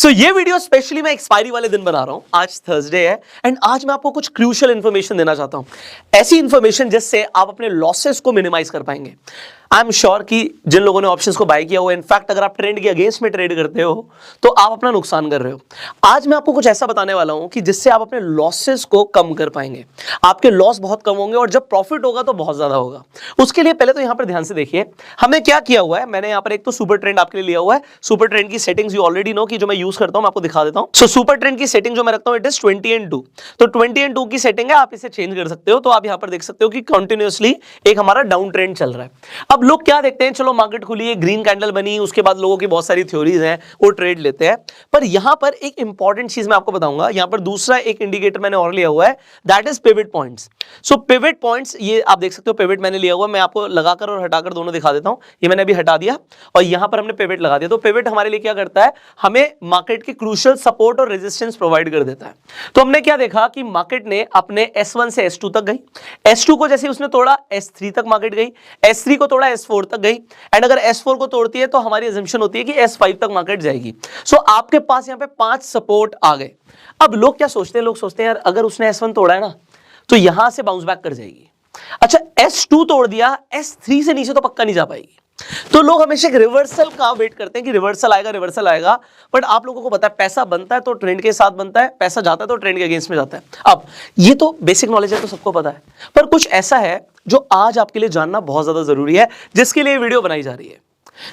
ये video specially मैं expiry वाले दिन बना रहा हूं। आज थर्सडे है एंड आज मैं आपको कुछ क्रूशियल इंफॉर्मेशन देना चाहता हूं, ऐसी इंफॉर्मेशन जिससे आप अपने लॉसेस को मिनिमाइज कर पाएंगे। आई एम श्योर कि जिन लोगों ने ऑप्शंस को बाय किया हुआ, इनफैक्ट अगर आप ट्रेंड के अगेंस्ट में ट्रेड करते हो तो आप अपना नुकसान कर रहे हो। आज मैं आपको कुछ ऐसा बताने वाला हूं कि जिससे आप अपने लॉसेस को कम कर पाएंगे। आपके लॉस बहुत कम होंगे और जब प्रॉफिट होगा तो बहुत ज्यादा होगा। उसके लिए पहले तो यहां पर ध्यान से देखिए हमने क्या किया हुआ है। मैंने यहां पर एक तो सुपर ट्रेंड आपके लिए लिया हुआ है। सुपर ट्रेंड की सेटिंग्स यू ऑलरेडी नो कि जो मैं यूज करता हूं, मैं आपको दिखा देता हूं। सो सुपर ट्रेंड की सेटिंग जो मैं रखता हूं इट इज 20:2। तो 20:2 की सेटिंग है, आप इसे चेंज कर सकते हो। तो आप यहां पर देख सकते हो कि कंटिन्यूअसली एक हमारा डाउन ट्रेंड चल रहा है। अब लोग क्या देखते हैं, चलो मार्केट खुली है, ग्रीन कैंडल बनी, उसके बाद लोगों की बहुत सारी थ्योरीज हैं, वो ट्रेड लेते हैं। पर यहां पर एक इंपॉर्टेंट चीज मैं आपको बताऊंगा। यहां पर दूसरा एक इंडिकेटर मैंने और लिया हुआ है, that is pivot points. So pivot points, ये आप देख सकते हो पिवट मैंने लिया हुआ है। मैं आपको लगाकर और हटाकर दोनों दिखा देता हूं। ये मैंने अभी हटा दिया और यहां पर हमने पिवट लगा दिया। तो पिवट हमारे लिए क्या करता है, हमें मार्केट के क्रूशियल सपोर्ट और रेजिस्टेंस प्रोवाइड कर देता है। तो हमने क्या देखा कि मार्केट ने अपने S1 से S2 तक गई, S2 को जैसे उसने तोड़ा S3 तक मार्केट गई, S3 को तोड़ा S4 तक गई, एंड अगर S4 को तोड़ती है तो हमारी अजम्पशन होती है कि S5 तक मार्केट जाएगी। सो आपके पास यहां पे 5 सपोर्ट आ गए। अब लोग क्या सोचते हैं, लोग सोचते हैं यार अगर उसने S1 तोड़ा है ना तो यहां से बाउंस बैक कर जाएगी। अच्छा S2 तोड़ दिया, S3 से नीचे तो पक्का नहीं जा पाएगी। तो लोग हमेशा एक रिवर्सल का वेट करते हैं कि रिवर्सल आएगा, रिवर्सल आएगा। बट आप लोगों को पता है पैसा बनता है तो ट्रेंड के साथ बनता है, पैसा जाता है तो ट्रेंड के अगेंस्ट में जाता है। अब ये तो बेसिक नॉलेज है, तो सबको पता है। पर कुछ ऐसा है जो आज आपके लिए जानना बहुत ज्यादा जरूरी है, जिसके लिए वीडियो बनाई जा रही है।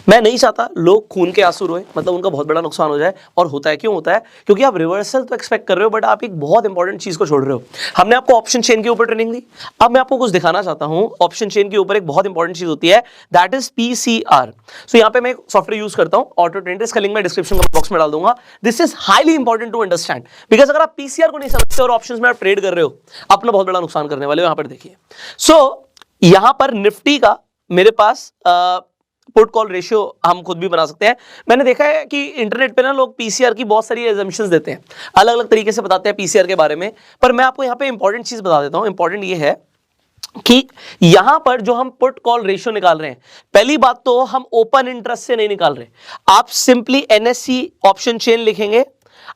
मैं नहीं चाहता लोग खून के आंसू रोए, मतलब उनका बहुत बड़ा नुकसान हो जाए। और होता है, क्यों होता है? क्योंकि आप रिवर्सल तो एक्सपेक्ट कर रहे हो बट आप एक बहुत इंपॉर्टेंट चीज को छोड़ रहे हो। हमने आपको ऑप्शन चेन के ऊपर ट्रेनिंग दी, अब मैं आपको कुछ दिखाना चाहता हूं। ऑप्शन चेन के ऊपर एक बहुत इंपॉर्टेंट चीज होती है, दैट इज PCR। सो यहां पे मैं एक सॉफ्टवेयर यूज करता हूं, ऑटो ट्रेंड। इसका लिंक मैं डिस्क्रिप्शन बॉक्स में डाल दूंगा। This is highly important to understand, because अगर आप PCR को नहीं समझते और ऑप्शंस में आप ट्रेड कर रहे हो, अपना बहुत बड़ा नुकसान करने वाले हो। यहां पर देखिए, सो यहां पर निफ्टी का मेरे पास पुट कॉल रेशियो हम खुद भी बना सकते हैं। मैंने देखा है कि इंटरनेट पे ना लोग PCR की बहुत सारी assumptions देते हैं, अलग अलग तरीके से बताते हैं PCR के बारे में। पर मैं आपको यहाँ पे इंपॉर्टेंट चीज बता देता हूँ। इंपॉर्टेंट ये है कि यहां पर जो हम पुट कॉल रेशियो निकाल रहे हैं, पहली बात तो हम ओपन इंटरेस्ट से नहीं निकाल रहे। आप सिंपली NSE ऑप्शन चेन लिखेंगे,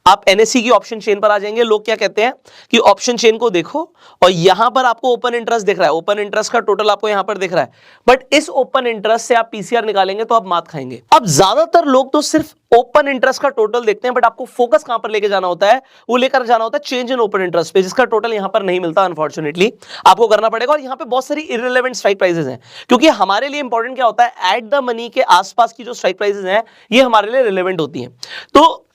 आप NSE की ऑप्शन चेन पर आ जाएंगे। लोग क्या कहते हैं कि ऑप्शन चेन को देखो और यहां पर आपको ओपन इंटरेस्ट दिख रहा है, ओपन इंटरेस्ट का टोटल आपको यहां पर दिख रहा है। बट इस ओपन इंटरेस्ट से आप PCR निकालेंगे तो आप मात खाएंगे। अब ज्यादातर लोग तो सिर्फ ओपन इंटरेस्ट का टोटल देखते हैं, बट आपको फोकस कहां पर लेके जाना होता है, वो लेकर जाना होता है चेंज इन ओपन इंटरेस्ट पे, जिसका टोटल यहां पर नहीं मिलता। अनफॉर्चुनेटली आपको करना पड़ेगा। और यहां पे बहुत सारी इररिलेवेंट स्ट्राइक प्राइसेस हैं, क्योंकि हमारे लिए इंपॉर्टेंट क्या होता है, एट द मनी के आसपास की जो स्ट्राइक प्राइसेस हैं ये हमारे लिए रिलेवेंट होती हैं। तो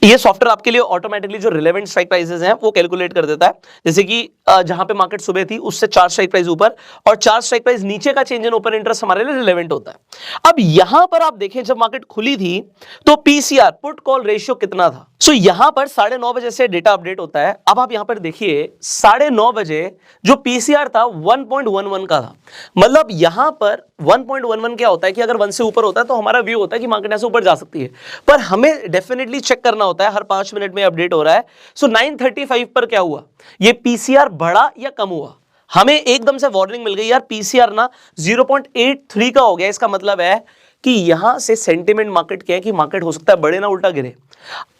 ये सॉफ्टवेयर आपके लिए ऑटोमेटिकली जो रिलेवेंट स्ट्राइक प्राइसेस हैं वो कैलकुलेट कर देता है। जैसे कि जहां पे मार्केट सुबह थी उससे 4 स्ट्राइक प्राइस ऊपर और 4 स्ट्राइक प्राइस नीचे का चेंज इन ओपन इंटरेस्ट हमारे लिए रिलेवेंट होता है। अब यहां पर आप देखें, जब मार्केट खुली थी तो PCR पुट कॉल रेशियो कितना था। सो यहां पर 9:30 बजे से डेटा अपडेट होता है। अब आप यहां पर देखिए 9:30 बजे जो PCR था 1.11 का था। मतलब यहां पर 1.11 क्या होता है कि अगर 1 से ऊपर होता है तो हमारा व्यू होता है कि मार्केट ऐसे ऊपर जा सकती है। पर हमें डेफिनेटली चेक करना होता है, हर 5 मिनट में अपडेट हो रहा है। सो 9:35 पर क्या हुआ, ये PCR बढ़ा या कम हुआ। हमें एकदम से वार्निंग मिल गई, यार PCR ना 0.83 का हो गया। इसका मतलब है कि यहां से सेंटिमेंट मार्केट क्या है कि मार्केट हो सकता है बढ़े ना उल्टा गिरे।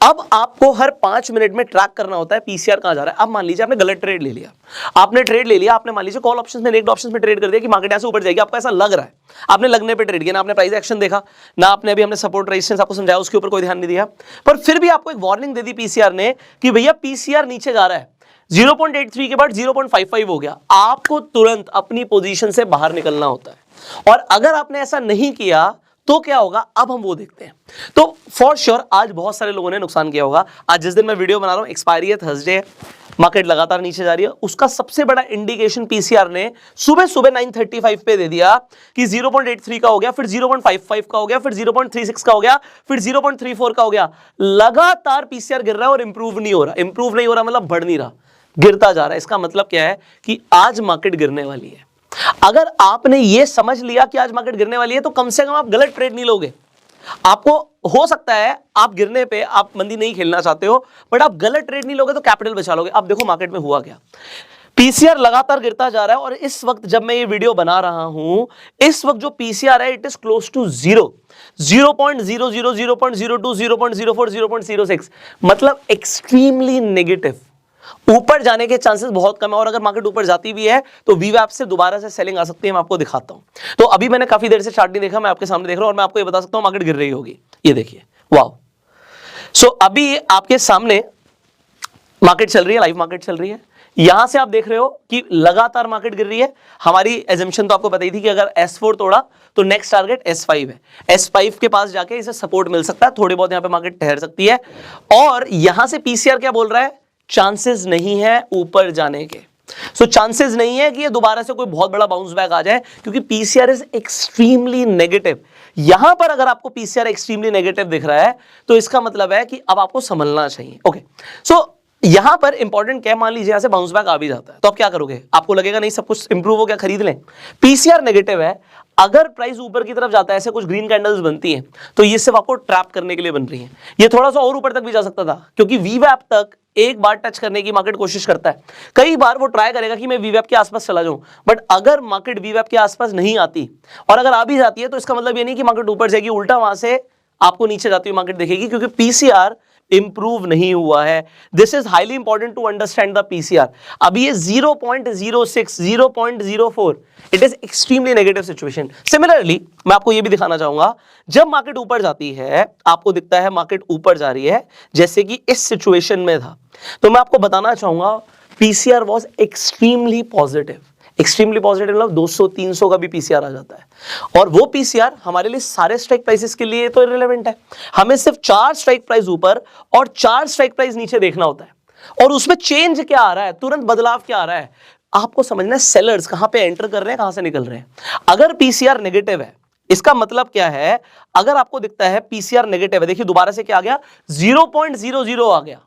अब आपको हर 5 मिनट में ट्रैक करना होता है PCR कहां जा रहा है। अब मान लीजिए आपने गलत ट्रेड ले लिया, आपने ट्रेड ले लिया, आपने मान लीजिए कॉल ऑप्शंस में, लेग ऑप्शंस में ट्रेड कर दिया कि मार्केट ऐसे ऊपर जाएगी, आपको ऐसा लग रहा है, आपने लगने पे ट्रेड किया, ना आपने प्राइस एक्शन देखा, ना आपने अभी हमने सपोर्ट रेजिस्टेंस आपको समझाया उसके ऊपर कोई ध्यान नहीं दिया। पर फिर भी आपको एक वार्निंग दे दी PCR ने कि भैया PCR नीचे जा रहा है, 0.83 के बाद 0.55 हो गया। आपको तुरंत अपनी पोजीशन से बाहर निकलना होता है। और अगर आपने ऐसा नहीं किया तो क्या होगा, अब हम वो देखते हैं। तो फॉर श्योर आज बहुत सारे लोगों ने नुकसान किया होगा। आज जिस दिन मैं वीडियो बना रहा हूं एक्सपायरी है, थर्सडे है, मार्केट लगातार नीचे जा रही है, उसका सबसे बड़ा इंडिकेशन PCR ने सुबह सुबह 9:35 पे दे दिया कि 0.83 का हो गया, फिर 0.55 का हो गया, फिर 0.36 का हो गया, फिर 0.34 का हो गया। लगातार PCR गिर रहा है और इंप्रूव नहीं हो रहा। इंप्रूव नहीं हो रहा मतलब बढ़ नहीं रहा, गिरता जा रहा है। इसका मतलब क्या है कि आज मार्केट गिरने वाली है। अगर आपने ये समझ लिया कि आज मार्केट गिरने वाली है तो कम से कम आप गलत ट्रेड नहीं लोगे। आपको हो सकता है आप गिरने पे आप मंदी नहीं खेलना चाहते हो, बट आप गलत ट्रेड नहीं लोगे तो कैपिटल बचा लोगे। अब देखो मार्केट में हुआ क्या, पीसीआर लगातार गिरता जा रहा है और इस वक्त जब मैं ये वीडियो बना रहा हूं, इस वक्त जो पीसीआर है इट इज क्लोज टू 0.00, 0.02, 0.04, 0.06, मतलब एक्सट्रीमली नेगेटिव। ऊपर जाने के चांसेस बहुत कम है और अगर मार्केट ऊपर जाती भी है तो वीवैप से दोबारा से सेलिंग आ सकती है। मैं आपको दिखाता हूं। तो अभी मैंने काफी देर से चार्ट नहीं देखा, मैं आपके सामने देख रहा हूं और मैं आपको ये बता सकता हूं मार्केट गिर रही होगी। ये देखिए, वाह। सो अभी आपके सामने मार्केट चल रही है, लाइव मार्केट चल रही है। यहां से आप देख रहे हो कि लगातार मार्केट गिर रही है। हमारी एजम्पशन तो आपको पता ही थी कि अगर S4 तोड़ा तो नेक्स्ट टारगेट S5 है। S5 के पास जाके इसे सपोर्ट मिल सकता है, थोड़ी बहुत यहां पे मार्केट ठहर सकती है। और यहां से पीसीआर क्या बोल रहा है, चांसेस नहीं है ऊपर जाने के। सो चांसेस नहीं है कि ये दोबारा से कोई बहुत बड़ा बाउंस बैक आ जाए, क्योंकि पीसीआर इज एक्सट्रीमली नेगेटिव। यहां पर अगर आपको पीसीआर एक्सट्रीमली नेगेटिव दिख रहा है तो इसका मतलब है कि अब आपको संभलना चाहिए। ओके, सो यहां पर इंपॉर्टेंट क्या, मान लीजिए यहां से बाउंस बैक आ भी जाता है तो आप क्या करोगे, आपको लगेगा नहीं सब कुछ इंप्रूव हो गया, खरीद लें। पीसीआर नेगेटिव है, अगर प्राइस ऊपर की तरफ जाता है, ऐसे कुछ ग्रीन कैंडल्स बनती हैं तो ये सिर्फ आपको ट्रैप करने के लिए बन रही है। ये थोड़ा सा और ऊपर तक भी जा सकता था, क्योंकि वीवैप तक एक बार टच करने की मार्केट कोशिश करता है। कई बार वो ट्राई करेगा कि मैं वीवैप के आसपास चला जाऊं, बट अगर मार्केट वीवैप के आसपास नहीं आती और अगर आ भी जाती है तो इसका मतलब ये नहीं कि मार्केट ऊपर जाएगी, उल्टा वहां से आपको नीचे जाती हुई मार्केट दिखेगी, क्योंकि पीसीआर इंप्रूव नहीं हुआ है। This is highly important to understand the PCR. अभी ये 0.06, 0.04, it is extremely negative situation. Similarly मैं आपको ये भी दिखाना चाहूंगा, जब मार्केट ऊपर जाती है, आपको दिखता है मार्केट ऊपर जा रही है जैसे कि इस सिचुएशन में था, तो मैं आपको बताना चाहूंगा PCR was extremely positive. Extremely positive मतलब 200-300 का भी पीसीआर आ जाता है। और वो पीसीआर हमारे लिए सारे स्ट्राइक प्राइसेस के लिए तो इररिलेवेंट है। हमें सिर्फ 4 स्ट्राइक प्राइस ऊपर और 4 स्ट्राइक प्राइस नीचे देखना होता है, और उसमें चेंज क्या आ रहा है, तुरंत बदलाव क्या आ रहा है, आपको समझना है। सेलर्स कहां पे एंटर कर रहे हैं, कहां से निकल रहे हैं। अगर पीसीआर नेगेटिव है, इसका मतलब क्या है, अगर आपको दिखता है पीसीआर नेगेटिव है, देखिए दोबारा से क्या आ गया, 0.00 आ गया,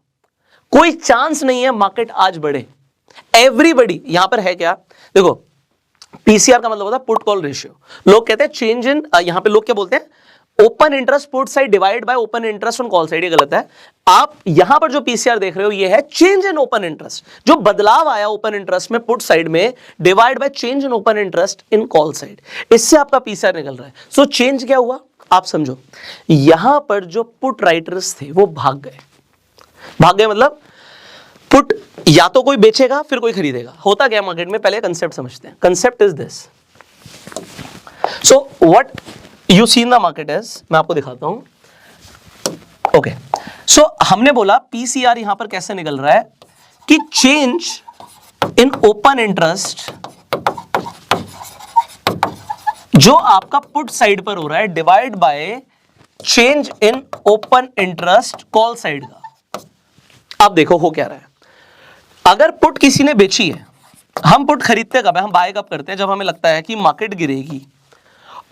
कोई चांस नहीं है मार्केट आज बढ़े। एवरीबडी यहां पर है क्या, देखो पीसीआर का मतलब होता है पुट कॉल रेशियो। लोग कहते हैं चेंज इन, यहां पे लोग क्या बोलते हैं, open interest put side divide by open interest on call side. ये गलत है। आप यहां पर जो पीसीआर देख रहे हो ये है चेंज इन ओपन इंटरेस्ट, जो बदलाव आया ओपन इंटरेस्ट में पुट साइड में, divide by change in open interest in call side, इससे आपका पीसीआर निकल रहा है। सो चेंज क्या हुआ आप समझो, यहां पर जो पुट राइटर्स थे वो भाग गए। भाग गए मतलब पुट या तो कोई बेचेगा फिर कोई खरीदेगा। होता क्या मार्केट में, पहले कंसेप्ट समझते हैं। Concept is this, so what you see in the market is, मैं आपको दिखाता हूं। ओके, सो हमने बोला पीसीआर यहां पर कैसे निकल रहा है कि चेंज इन ओपन इंटरेस्ट जो आपका पुट साइड पर हो रहा है, divide by change in open interest call side का। अब देखो हो क्या रहा है, अगर पुट किसी ने बेची है, हम पुट खरीदते कब है, हम बाय कब करते हैं, जब हमें लगता है कि मार्केट गिरेगी,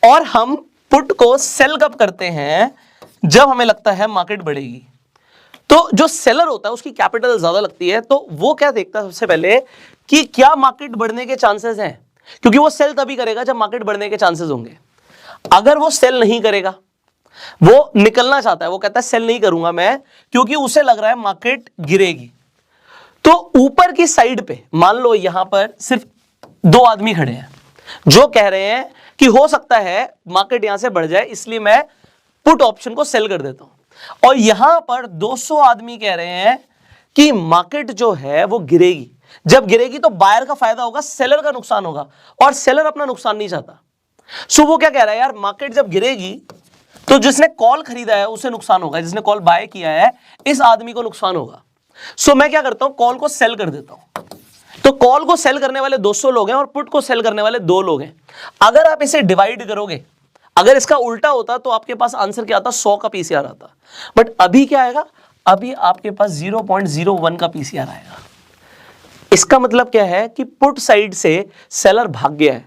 और हम पुट को सेल कब करते हैं, जब हमें लगता है मार्केट बढ़ेगी। तो जो सेलर होता है उसकी कैपिटल ज्यादा लगती है, तो वो क्या देखता है सबसे पहले कि क्या मार्केट बढ़ने के चांसेस हैं, क्योंकि वो सेल तभी करेगा जब मार्केट बढ़ने के चांसेस होंगे। अगर वो सेल नहीं करेगा, वो निकलना चाहता है, वो कहता है सेल नहीं करूंगा मैं, क्योंकि उसे लग रहा है मार्केट गिरेगी, तो ऊपर की साइड पे मान लो यहां पर सिर्फ 2 आदमी खड़े हैं जो कह रहे हैं कि हो सकता है मार्केट यहां से बढ़ जाए, इसलिए मैं पुट ऑप्शन को सेल कर देता हूं। और यहां पर 200 आदमी कह रहे हैं कि मार्केट जो है वो गिरेगी। जब गिरेगी तो बायर का फायदा होगा, सेलर का नुकसान होगा, और सेलर अपना नुकसान नहीं चाहता। सो वो क्या कह रहा है, यार मार्केट जब गिरेगी तो जिसने कॉल खरीदा है उसे नुकसान होगा, जिसने कॉल बाय किया है इस आदमी को नुकसान होगा। सो मैं क्या करता हूं, कॉल को सेल कर देता हूं। तो कॉल को सेल करने वाले 200 लोग हैं और पुट को सेल करने वाले 2 लोग हैं। अगर आप इसे डिवाइड करोगे, अगर इसका उल्टा होता तो आपके पास आंसर क्या आता, 100 का पीसीआर आता। बट अभी क्या आएगा, अभी आपके पास 0.01 का पीसीआर आएगा। इसका मतलब क्या है कि पुट साइड से सेलर भाग गया है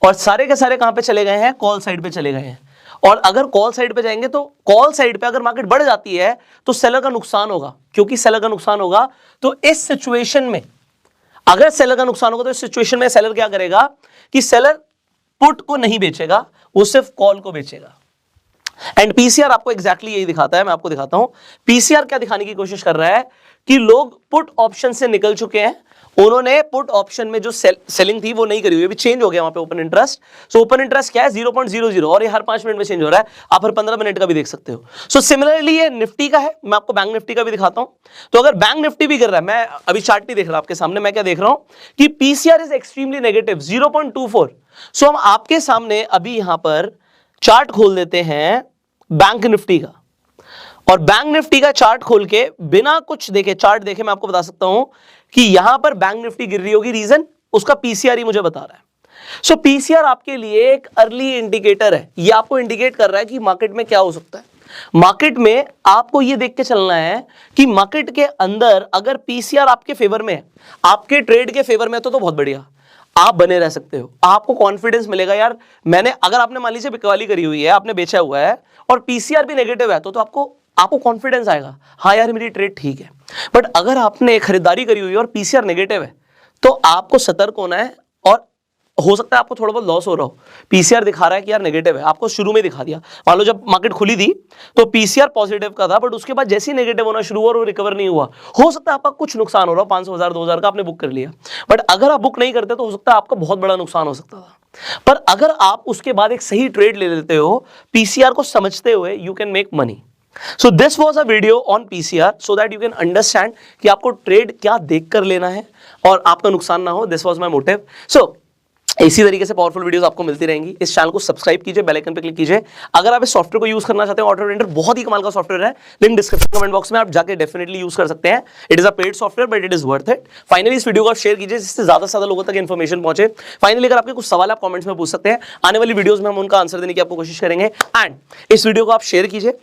और सारे के सारे कहां पे चले गए हैं, कॉल साइड पे चले गए हैं। और अगर कॉल साइड पे जाएंगे तो कॉल साइड पे अगर मार्केट बढ़ जाती है तो सेलर का नुकसान होगा, क्योंकि सेलर का नुकसान होगा तो इस सिचुएशन में, अगर सेलर का नुकसान होगा तो इस सिचुएशन में सेलर क्या करेगा कि सेलर पुट को नहीं बेचेगा, वो सिर्फ कॉल को बेचेगा। एंड पीसीआर आपको एग्जैक्टली यही दिखाता है। मैं आपको दिखाता हूं पीसीआर क्या दिखाने की कोशिश कर रहा है कि लोग पुट ऑप्शन से निकल चुके हैं उन्होंने पुट ऑप्शन में जो सेलिंग थी वो नहीं करी हुई, अभी चेंज हो गया वहां पे open interest. So open interest क्या है 0.00 और ये हर 5 मिनट में चेंज हो रहा है, आप हर 15 मिनट का भी देख सकते हो। सो सिमिलरली ये निफ्टी का है, मैं आपको बैंक निफ्टी का भी दिखाता हूं। तो अगर बैंक निफ्टी भी कर रहा है, मैं अभी चार्ट नहीं देख रहा आपके सामने, मैं क्या देख रहा हूं कि पीसीआर इज एक्सट्रीमली नेगेटिव 0.24। सो हम आपके सामने अभी यहां पर चार्ट खोल देते हैं बैंक निफ्टी का, और बैंक निफ्टी का चार्ट खोल के बिना कुछ देखे, चार्ट देखे, मैं आपको बता सकता हूं कि यहां पर बैंक निफ्टी गिर रही होगी। रीजन उसका पीसीआर ही मुझे बता रहा है। सो पीसीआर आपके लिए एक अर्ली इंडिकेटर है, ये आपको इंडिकेट कर रहा है कि मार्केट में क्या हो सकता है। मार्केट में आपको ये देख के चलना है कि मार्केट के अंदर अगर पीसीआर आपके फेवर में है, आपके ट्रेड के फेवर में, तो बहुत बढ़िया, आप बने रह सकते हो। आपको कॉन्फिडेंस मिलेगा यार, मैंने, अगर आपने मान लीजिए बिकवाली करी हुई है, आपने बेचा हुआ है और पीसीआर भी नेगेटिव है, तो आपको कॉन्फिडेंस आएगा, हाँ यार मेरी ट्रेड ठीक है। बट अगर आपने खरीदारी करी हुई है और पीसीआर नेगेटिव है, तो आपको सतर्क होना है, और हो सकता है आपको थोड़ा बहुत लॉस हो रहा हो। पीसीआर दिखा रहा है कि यार नेगेटिव है, आपको शुरू में दिखा दिया, मान लो जब मार्केट खुली थी तो पीसीआर पॉजिटिव का था, बट उसके बाद जैसे ही नेगेटिव होना शुरू हुआ और वो रिकवर नहीं हुआ, हो सकता है आपका कुछ नुकसान हो रहा हो, 500, 1000, 2000 का आपने बुक कर लिया। बट अगर आप बुक नहीं करते तो हो सकता है आपका बहुत बड़ा नुकसान हो सकता था। पर अगर आप उसके बाद एक सही ट्रेड ले लेते हो पीसीआर को समझते हुए, you can make money. So this was a video on PCR so that you can understand कि आपको ट्रेड क्या देखकर लेना है और आपका नुकसान ना हो। This was my motive. So इसी तरीके से पावरफुल वीडियोस आपको मिलती रहेंगी। इस चैनल को सब्सक्राइब कीजिए, बेल आइकन पे क्लिक कीजिए। अगर आप इस सॉफ्टवेयर को यूज करना चाहते हैं, ऑटो ट्रेडर बहुत ही कमाल का सॉफ्टवेयर है, लिंक डिस्क्रिप्शन कमेंट बॉक्स में, आप जाके डेफिनेटली यूज कर सकते हैं। It is a paid software but it is worth it. Finally इस वीडियो को आप शेयर कीजिए जिससे ज्यादा से ज्यादा लोगों तक इन्फॉर्मेशन पहुंचे। फाइनली अगर आपके कुछ सवाल आप कमेंट्स में पूछ सकते हैं, आने वाली वीडियोस में हम उनका आंसर देने की आपको कोशिश करेंगे। एंड इस वीडियो को आप शेयर कीजिए।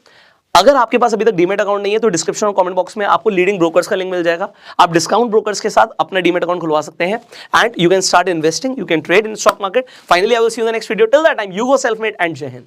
अगर आपके पास अभी तक डीमेट अकाउंट नहीं है तो डिस्क्रिप्शन और कमेंट बॉक्स में आपको लीडिंग ब्रोकर्स का लिंक मिल जाएगा। आप डिस्काउंट ब्रोकर्स के साथ अपना डीमेट अकाउंट खुलवा सकते हैं and you can start investing, you can trade in stock market. Finally I will see you in the next video. Till that time you go self made and जय हिंद।